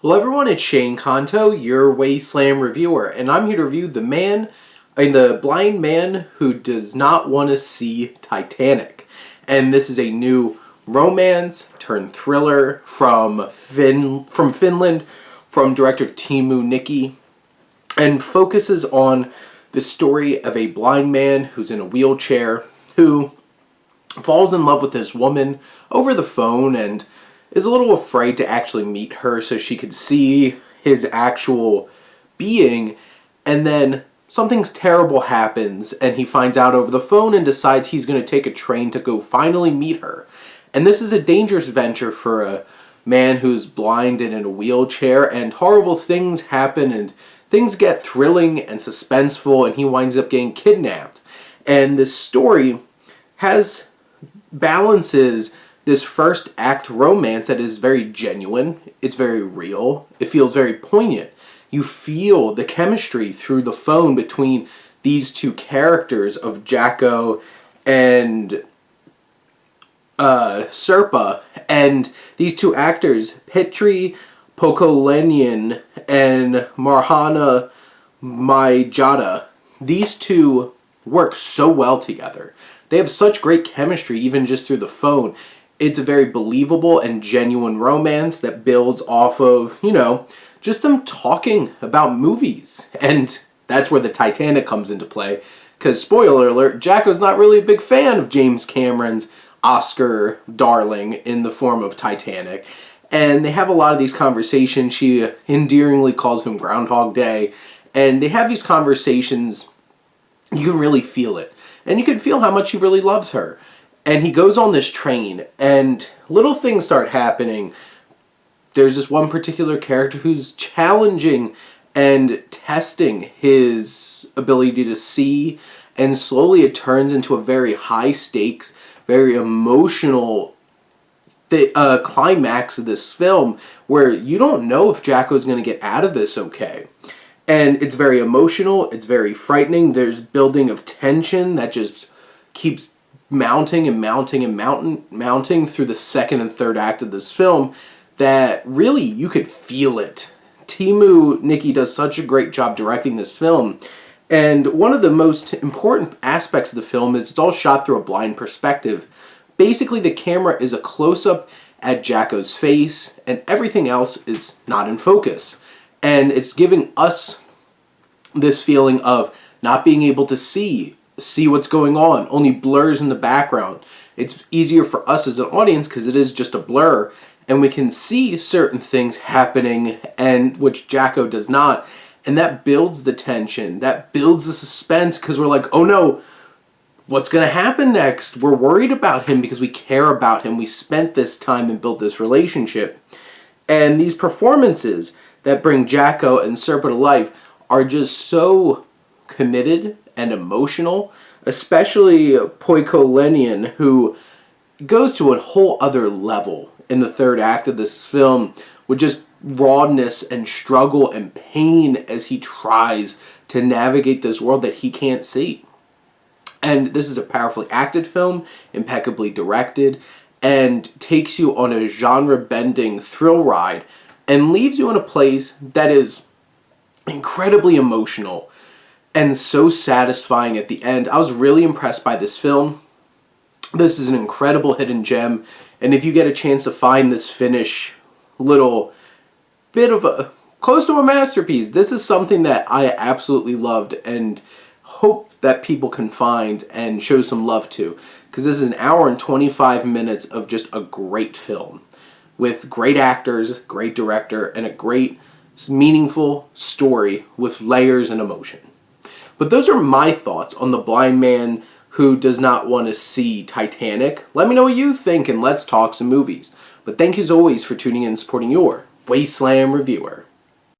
Hello everyone, it's Shane Kanto, your Wasteland reviewer, and I'm here to review the blind man who does not want to see Titanic. And this is a new romance turned thriller from Finland, from director Teemu Nikki, and focuses on the story of a blind man who's in a wheelchair who falls in love with this woman over the phone and is a little afraid to actually meet her so she could see his actual being, and then something terrible happens and he finds out over the phone and decides he's going to take a train to go finally meet her. And this is a dangerous venture for a man who's blind and in a wheelchair, and horrible things happen and things get thrilling and suspenseful and he winds up getting kidnapped. And this story balances this first act romance that is very genuine, it's very real, it feels very poignant. You feel the chemistry through the phone between these two characters of Jaakko and Sirpa, and these two actors, Petri, Poikolainen, and Marjaana, Maijala. These two work so well together. They have such great chemistry even just through the phone. It's a very believable and genuine romance that builds off of, just them talking about movies. And that's where the Titanic comes into play. Because, spoiler alert, Jaakko's not really a big fan of James Cameron's Oscar darling in the form of Titanic. And they have a lot of these conversations. She endearingly calls him Groundhog Day. And they have these conversations. You can really feel it. And you can feel how much he really loves her. And he goes on this train, and little things start happening. There's this one particular character who's challenging and testing his ability to see, and slowly it turns into a very high stakes, very emotional climax of this film where you don't know if Jaakko's going to get out of this okay. And it's very emotional, it's very frightening. There's building of tension that just keeps mounting and mounting and mounting through the second and third act of this film, that really you could feel it. Teemu Nikki does such a great job directing this film, and one of the most important aspects of the film is it's all shot through a blind perspective. Basically, the camera is a close-up at Jaakko's face, and everything else is not in focus. And it's giving us this feeling of not being able to see what's going on, only blurs in the background. It's easier for us as an audience because it is just a blur, and we can see certain things happening, and which Jaakko does not, and that builds the tension, that builds the suspense, because we're like, oh no, what's going to happen next? We're worried about him because we care about him. We spent this time and built this relationship. And these performances that bring Jaakko and Sirpa to life are just so committed and emotional, especially Poikolainen, who goes to a whole other level in the third act of this film with just rawness and struggle and pain as he tries to navigate this world that he can't see. And this is a powerfully acted film, impeccably directed, and takes you on a genre-bending thrill ride and leaves you in a place that is incredibly emotional and so satisfying at the end. I was really impressed by this film. This is an incredible hidden gem, and if you get a chance to find this Finnish little bit of close to a masterpiece, this is something that I absolutely loved and hope that people can find and show some love to, because this is an hour and 25 minutes of just a great film with great actors, great director, and a great meaningful story with layers and emotion. But those are my thoughts on the blind man who does not want to see Titanic. Let me know what you think, and let's talk some movies. But thank you as always for tuning in and supporting your Wasteland reviewer.